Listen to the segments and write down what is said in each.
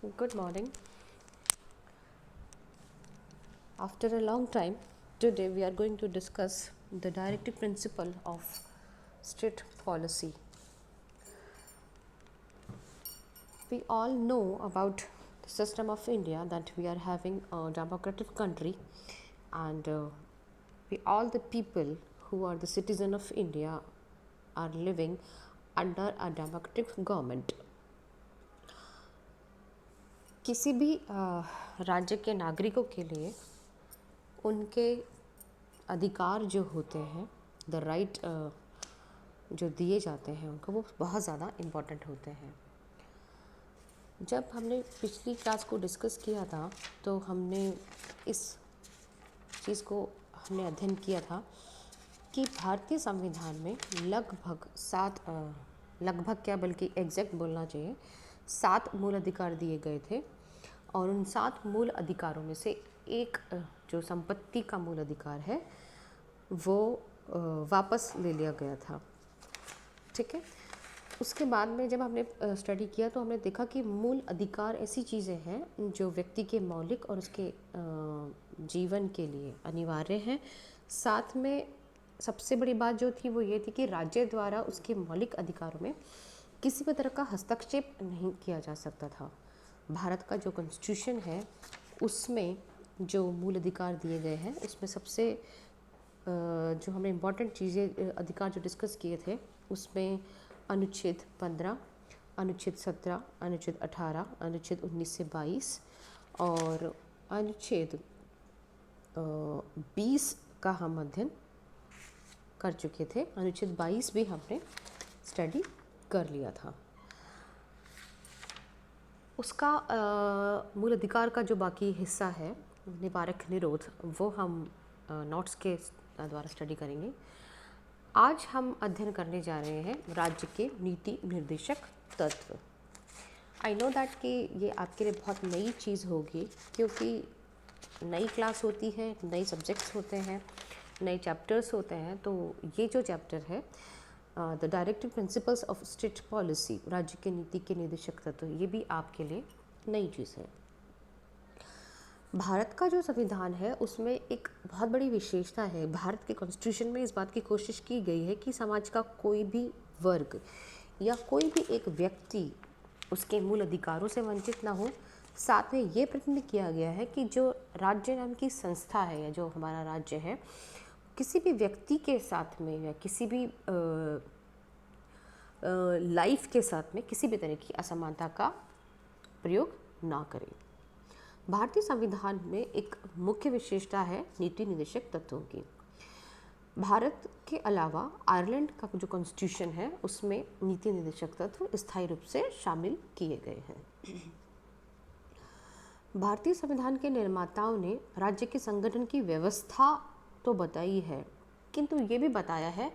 Good morning. After a long time, today we are going to discuss the directive principle of state policy. We all know about the system of India, that we are having a democratic country, and we all the people who are the citizen of India are living under a democratic government. किसी भी राज्य के नागरिकों के लिए उनके अधिकार जो होते हैं, द राइट जो दिए जाते हैं उनको, वो बहुत ज़्यादा इम्पोर्टेंट होते हैं। जब हमने पिछली क्लास को डिस्कस किया था तो हमने इस चीज़ को हमने अध्ययन किया था कि भारतीय संविधान में लगभग क्या बल्कि एग्जैक्ट बोलना चाहिए 7 मूल अधिकार दिए गए थे, और उन 7 मूल अधिकारों में से एक जो संपत्ति का मूल अधिकार है वो वापस ले लिया गया था। ठीक है, उसके बाद में जब हमने स्टडी किया तो हमने देखा कि मूल अधिकार ऐसी चीज़ें हैं जो व्यक्ति के मौलिक और उसके जीवन के लिए अनिवार्य हैं। साथ में सबसे बड़ी बात जो थी वो ये थी कि राज्य द्वारा उसके मौलिक अधिकारों में किसी भी तरह का हस्तक्षेप नहीं किया जा सकता था। भारत का जो कॉन्स्टिट्यूशन है उसमें जो मूल अधिकार दिए गए हैं उसमें सबसे जो हमने इम्पॉर्टेंट चीज़ें अधिकार जो डिस्कस किए थे उसमें अनुच्छेद 15, अनुच्छेद 17, अनुच्छेद 18, अनुच्छेद 19 से 22 और अनुच्छेद 20 का हम अध्ययन कर चुके थे। अनुच्छेद 22 भी हमने स्टडी कर लिया था। उसका मूल अधिकार का जो बाकी हिस्सा है निवारक निरोध, वो हम नोट्स के द्वारा स्टडी करेंगे। आज हम अध्ययन करने जा रहे हैं राज्य के नीति निर्देशक तत्व। आई नो दैट कि ये आपके लिए बहुत नई चीज़ होगी, क्योंकि नई क्लास होती है, नए सब्जेक्ट्स होते हैं, नए चैप्टर्स होते हैं। तो ये जो चैप्टर है the directive principles of state policy, राज्य के नीति के निर्देशक तत्व, ये भी आपके लिए नई चीज़ है। भारत का जो संविधान है उसमें एक बहुत बड़ी विशेषता है। भारत के कॉन्स्टिट्यूशन में इस बात की कोशिश की गई है कि समाज का कोई भी वर्ग या कोई भी एक व्यक्ति उसके मूल अधिकारों से वंचित ना हो। साथ में ये प्रतिनिधित्व किया गया है कि जो राज्य नाम की संस्था है या जो हमारा राज्य है, किसी भी व्यक्ति के साथ में या किसी भी लाइफ के साथ में किसी भी तरह की असमानता का प्रयोग ना करें। भारतीय संविधान में एक मुख्य विशेषता है नीति निर्देशक तत्वों की। भारत के अलावा आयरलैंड का जो कॉन्स्टिट्यूशन है उसमें नीति निर्देशक तत्व स्थायी रूप से शामिल किए गए हैं। भारतीय संविधान के निर्माताओं ने राज्य के संगठन की व्यवस्था तो बताई है, किंतु ये भी बताया है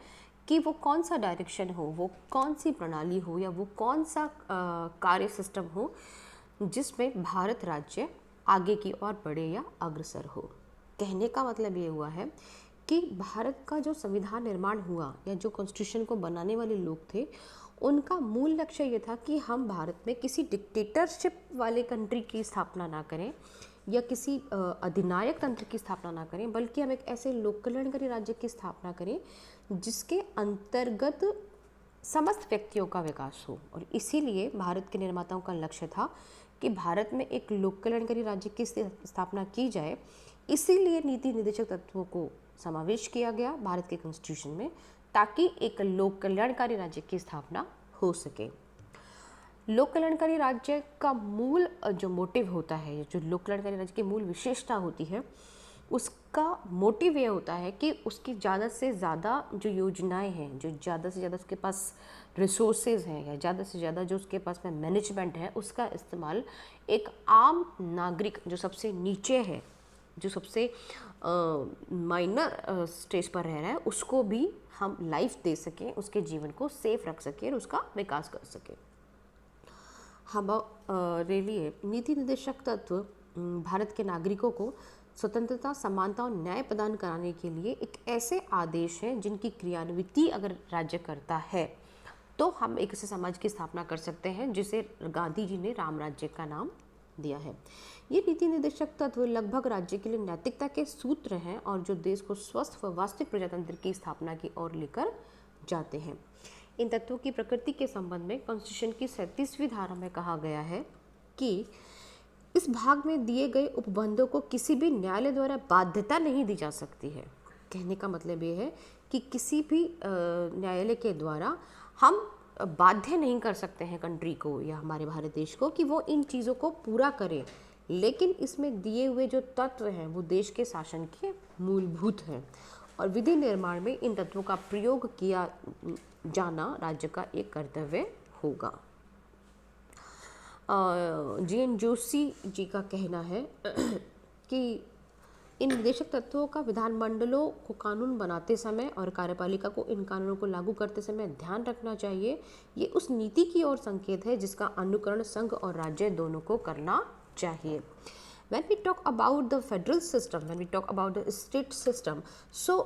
कि वो कौन सा डायरेक्शन हो, वो कौन सी प्रणाली हो या वो कौन सा कार्य सिस्टम हो जिसमें भारत राज्य आगे की ओर बढ़े या अग्रसर हो। कहने का मतलब ये हुआ है कि भारत का जो संविधान निर्माण हुआ या जो कॉन्स्टिट्यूशन को बनाने वाले लोग थे, उनका मूल लक्ष्य ये था कि हम भारत में किसी डिक्टेटरशिप वाले कंट्री की स्थापना ना करें या किसी अधिनायक तंत्र की स्थापना ना करें, बल्कि हम एक ऐसे लोक कल्याणकारी राज्य की स्थापना करें जिसके अंतर्गत समस्त व्यक्तियों का विकास हो। और इसीलिए भारत के निर्माताओं का लक्ष्य था कि भारत में एक लोक कल्याणकारी राज्य की स्थापना की जाए। इसीलिए नीति निर्देशक तत्वों को समावेश किया गया भारत के कॉन्स्टिट्यूशन में, ताकि एक लोक कल्याणकारी राज्य की स्थापना हो सके। लोक कल्याणकारी राज्य का मूल जो मोटिव होता है, जो लोक कल्याणकारी राज्य की मूल विशेषता होती है, उसका मोटिव ये होता है कि उसकी ज़्यादा से ज़्यादा जो योजनाएं हैं, जो ज़्यादा से ज़्यादा उसके पास रिसोर्सेज हैं या ज़्यादा से ज़्यादा जो उसके पास में मैनेजमेंट है, उसका इस्तेमाल एक आम नागरिक जो सबसे नीचे है, जो सबसे माइनर स्टेज पर रह रहा है, उसको भी हम लाइफ दे सकें, उसके जीवन को सेफ रख सकें और उसका विकास कर सकें। हमारे लिए नीति निर्देशक तत्व भारत के नागरिकों को स्वतंत्रता, समानता और न्याय प्रदान कराने के लिए एक ऐसे आदेश हैं जिनकी क्रियान्विति अगर राज्य करता है तो हम एक ऐसे समाज की स्थापना कर सकते हैं जिसे गांधी जी ने राम राज्य का नाम दिया है। ये नीति निर्देशक तत्व लगभग राज्य के लिए नैतिकता के सूत्र हैं और जो देश को स्वस्थ व वास्तविक प्रजातंत्र की स्थापना की ओर लेकर जाते हैं। इन तत्वों की प्रकृति के संबंध में कॉन्स्टिट्यूशन की 37वीं धारा में कहा गया है कि इस भाग में दिए गए उपबंधों को किसी भी न्यायालय द्वारा बाध्यता नहीं दी जा सकती है। कहने का मतलब ये है कि किसी भी न्यायालय के द्वारा हम बाध्य नहीं कर सकते हैं कंट्री को या हमारे भारत देश को कि वो इन चीज़ों को पूरा करे, लेकिन इसमें दिए हुए जो तत्व हैं वो देश के शासन के मूलभूत हैं और विधि निर्माण में इन तत्वों का प्रयोग किया जाना राज्य का एक कर्तव्य होगा। जी.एन. जोशी जी का कहना है कि इन निर्देशक तत्वों का विधानमंडलों को कानून बनाते समय और कार्यपालिका को इन कानूनों को लागू करते समय ध्यान रखना चाहिए। ये उस नीति की ओर संकेत है जिसका अनुकरण संघ और राज्य दोनों को करना चाहिए। When we talk about the federal system, when we talk about the state system, so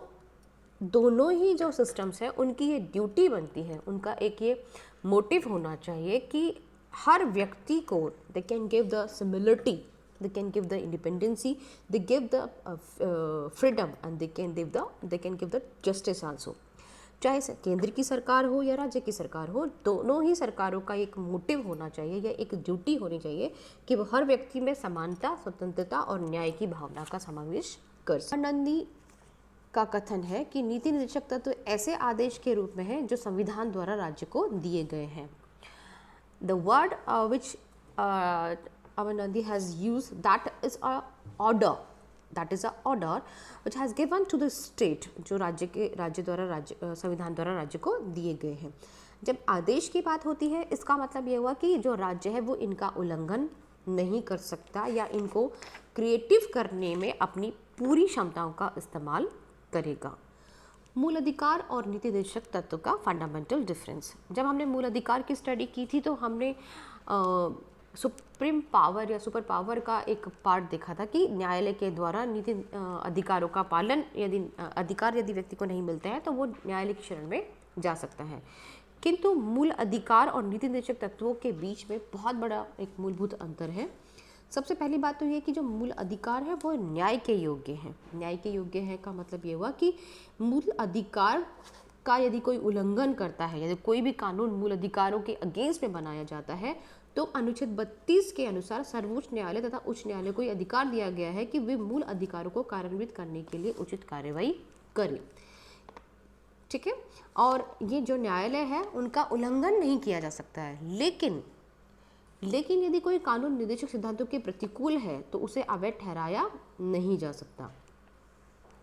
दोनों ही जो सिस्टम्स हैं उनकी ये ड्यूटी बनती है, उनका एक ये मोटिव होना चाहिए कि हर व्यक्ति को they can give the similarity, they can give the independency, they give the freedom and they can give the justice also। चाहे केंद्र की सरकार हो या राज्य की सरकार हो, दोनों ही सरकारों का एक मोटिव होना चाहिए या एक ड्यूटी होनी चाहिए कि वो हर व्यक्ति में समानता, स्वतंत्रता और न्याय की भावना का समावेश कर सके। नंदी का कथन है कि नीति निर्देशक तत्व ऐसे आदेश के रूप में है जो संविधान द्वारा राज्य को दिए गए हैं। The word which Avanandi has used, that is a order, that is a order which has given to the state, जो राज्य द्वारा संविधान द्वारा राज्य को दिए गए हैं। जब आदेश की बात होती है इसका मतलब ये हुआ कि जो राज्य है वो इनका उल्लंघन नहीं कर सकता या इनको क्रिएटिव करने में अपनी पूरी क्षमताओं का इस्तेमाल करेगा। मूल अधिकार और नीति निर्देशक तत्व का फंडामेंटल डिफरेंस। जब हमने मूल अधिकार की स्टडी की थी तो हमने सुप्रीम पावर या सुपर पावर का एक पार्ट देखा था कि न्यायालय के द्वारा नीति अधिकारों का पालन यदि व्यक्ति को नहीं मिलते हैं तो वो न्यायालय की शरण में जा सकता है। किंतु मूल अधिकार और नीति निर्देशक तत्वों के बीच में बहुत बड़ा एक मूलभूत अंतर है। सबसे पहली बात तो ये कि जो मूल अधिकार है वो न्याय के योग्य है। न्याय के योग्य है का मतलब ये हुआ कि मूल अधिकार का यदि कोई उल्लंघन करता है, यदि कोई भी कानून मूल अधिकारों के अगेंस्ट में बनाया जाता है तो अनुच्छेद 32 के अनुसार सर्वोच्च न्यायालय तथा उच्च न्यायालय को अधिकार दिया गया है कि वे मूल अधिकारों को कार्यान्वित करने के लिए उचित कार्रवाई करें। ठीक है, और ये जो न्यायालय है उनका उल्लंघन नहीं किया जा सकता है, लेकिन यदि कोई कानून निर्देशक सिद्धांतों के प्रतिकूल है तो उसे अवैध ठहराया नहीं जा सकता।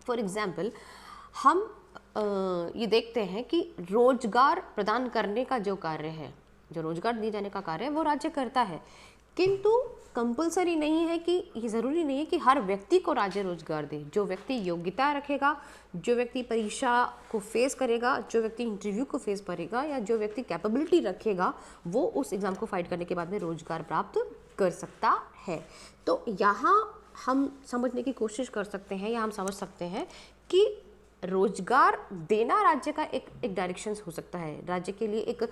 फॉर एग्जाम्पल, हम ये देखते हैं कि रोजगार प्रदान करने का जो कार्य है, जो रोजगार दिए जाने का कार्य है वो राज्य करता है, किंतु कंपलसरी नहीं है कि ये ज़रूरी नहीं है कि हर व्यक्ति को राज्य रोजगार दे। जो व्यक्ति योग्यता रखेगा, जो व्यक्ति परीक्षा को फेस करेगा, जो व्यक्ति इंटरव्यू को फेस करेगा या जो व्यक्ति कैपेबिलिटी रखेगा वो उस एग्ज़ाम को फाइट करने के बाद में रोजगार प्राप्त कर सकता है। तो यहाँ हम समझने की कोशिश कर सकते हैं या हम समझ सकते हैं कि रोजगार देना राज्य का एक डायरेक्शंस हो सकता है, राज्य के लिए एक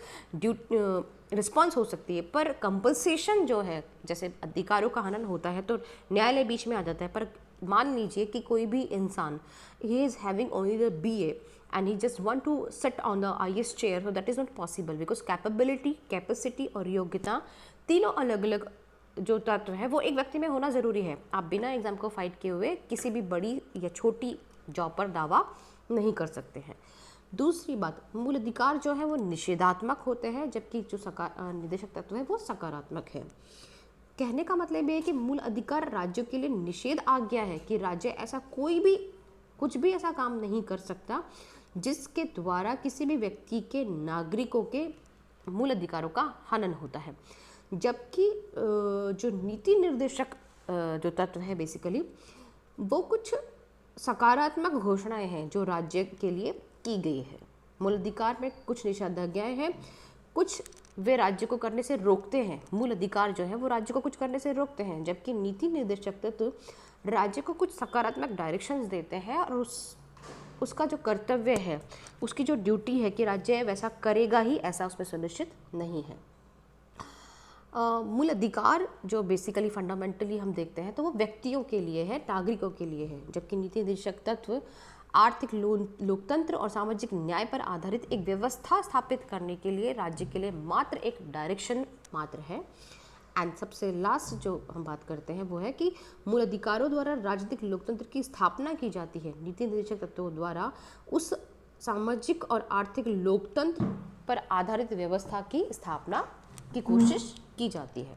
रिस्पॉन्स हो सकती है, पर कंपनसेशन जो है, जैसे अधिकारों का हनन होता है तो न्यायालय बीच में आ जाता है। पर मान लीजिए कि कोई भी इंसान, he is having only the BA and he just want to sit on the IAS chair, so that is not possible because capability, capacity और योग्यता तीनों अलग अलग जो तत्व है वो एक व्यक्ति में होना ज़रूरी है। आप बिना एग्जाम को फाइट किए हुए किसी भी बड़ी या छोटी जॉब पर दावा नहीं कर सकते हैं। दूसरी बात, मूल अधिकार जो है वो निषेधात्मक होते हैं जबकि जो निर्देशक तत्व है वो सकारात्मक है। कहने का मतलब ये है कि मूल अधिकार राज्यों के लिए निषेध आज्ञा है कि राज्य ऐसा कुछ भी ऐसा काम नहीं कर सकता जिसके द्वारा किसी भी व्यक्ति के नागरिकों के मूल अधिकारों का हनन होता है। जबकि जो नीति निर्देशक जो तत्व है बेसिकली वो कुछ सकारात्मक घोषणाएं हैं जो राज्य के लिए की गई है। मूल अधिकार में कुछ निषेधाज्ञाएं हैं, कुछ वे राज्य को करने से रोकते हैं। मूल अधिकार जो है वो राज्य को कुछ करने से रोकते हैं, जबकि नीति निर्देशक तत्व राज्य को कुछ सकारात्मक डायरेक्शंस देते हैं और उसका जो कर्तव्य है, उसकी जो ड्यूटी है कि राज्य वैसा करेगा ही, ऐसा उसमें सुनिश्चित नहीं है। मूल अधिकार जो बेसिकली फंडामेंटली हम देखते हैं तो वो व्यक्तियों के लिए है, नागरिकों के लिए है, जबकि नीति निर्देशक तत्व आर्थिक लोकतंत्र और सामाजिक न्याय पर आधारित एक व्यवस्था स्थापित करने के लिए राज्य के लिए मात्र एक डायरेक्शन मात्र है। एंड सबसे लास्ट जो हम बात करते हैं वो है कि मूल अधिकारों द्वारा राजनीतिक लोकतंत्र की स्थापना की जाती है। नीति निर्देशक तत्वों द्वारा उस सामाजिक और आर्थिक लोकतंत्र पर आधारित व्यवस्था की स्थापना की कोशिश की जाती है।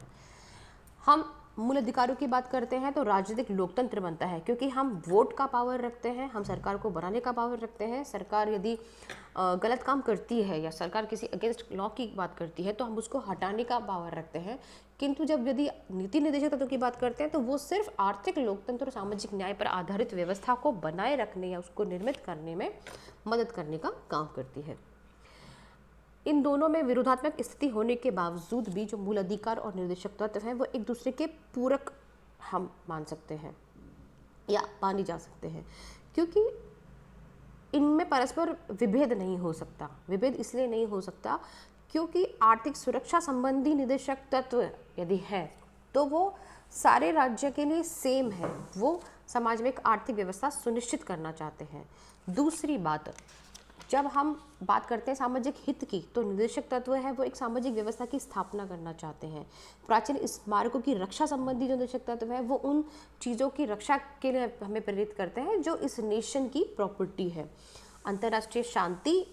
हम मूल अधिकारों की बात करते हैं तो राजनीतिक लोकतंत्र बनता है क्योंकि हम वोट का पावर रखते हैं, हम सरकार को बनाने का पावर रखते हैं। सरकार यदि गलत काम करती है या सरकार किसी अगेंस्ट लॉ की बात करती है तो हम उसको हटाने का पावर रखते हैं। किंतु जब यदि नीति निर्देशक तत्वों की बात करते हैं तो वो सिर्फ आर्थिक लोकतंत्र और सामाजिक न्याय पर आधारित व्यवस्था को बनाए रखने या उसको निर्मित करने में मदद करने का काम करती है। इन दोनों में विरोधात्मक स्थिति होने के बावजूद भी जो मूल अधिकार और निर्देशक तत्व हैं वो एक दूसरे के पूरक हम मान सकते हैं या माने जा सकते हैं, क्योंकि इनमें परस्पर विभेद नहीं हो सकता। विभेद इसलिए नहीं हो सकता क्योंकि आर्थिक सुरक्षा संबंधी निर्देशक तत्व यदि है तो वो सारे राज्य के लिए सेम है, वो समाज में एक आर्थिक व्यवस्था सुनिश्चित करना चाहते हैं। दूसरी बात, जब हम बात करते हैं सामाजिक हित की तो निर्देशक तत्व है वो एक सामाजिक व्यवस्था की स्थापना करना चाहते हैं। प्राचीन स्मारकों की रक्षा संबंधी जो निर्देशक तत्व है वो उन चीज़ों की रक्षा के लिए हमें प्रेरित करते हैं जो इस नेशन की प्रॉपर्टी है। अंतर्राष्ट्रीय शांति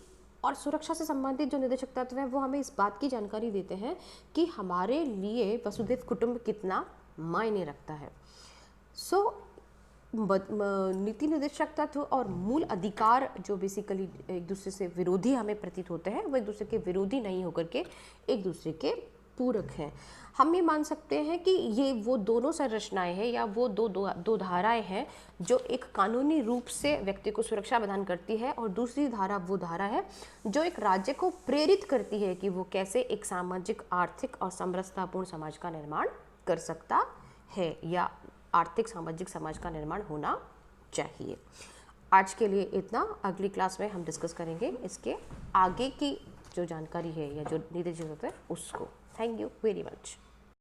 और सुरक्षा से संबंधित जो निर्देशक तत्व है वो हमें इस बात की जानकारी देते हैं कि हमारे लिए वसुधैव कुटुंब कितना मायने रखता है। नीति निर्देशक तत्व और मूल अधिकार जो बेसिकली एक दूसरे से विरोधी हमें प्रतीत होते हैं वो एक दूसरे के विरोधी नहीं होकर के एक दूसरे के पूरक हैं। हम ये मान सकते हैं कि ये वो दोनों संरचनाएं हैं या वो दो धाराएं हैं जो एक कानूनी रूप से व्यक्ति को सुरक्षा प्रदान करती है, और दूसरी धारा वो धारा है जो एक राज्य को प्रेरित करती है कि वो कैसे एक सामाजिक, आर्थिक और समरसतापूर्ण समाज का निर्माण कर सकता है या आर्थिक सामाजिक समाज का निर्माण होना चाहिए। आज के लिए इतना। अगली क्लास में हम डिस्कस करेंगे इसके आगे की जो जानकारी है या जो नीति है उसको। Thank you very much.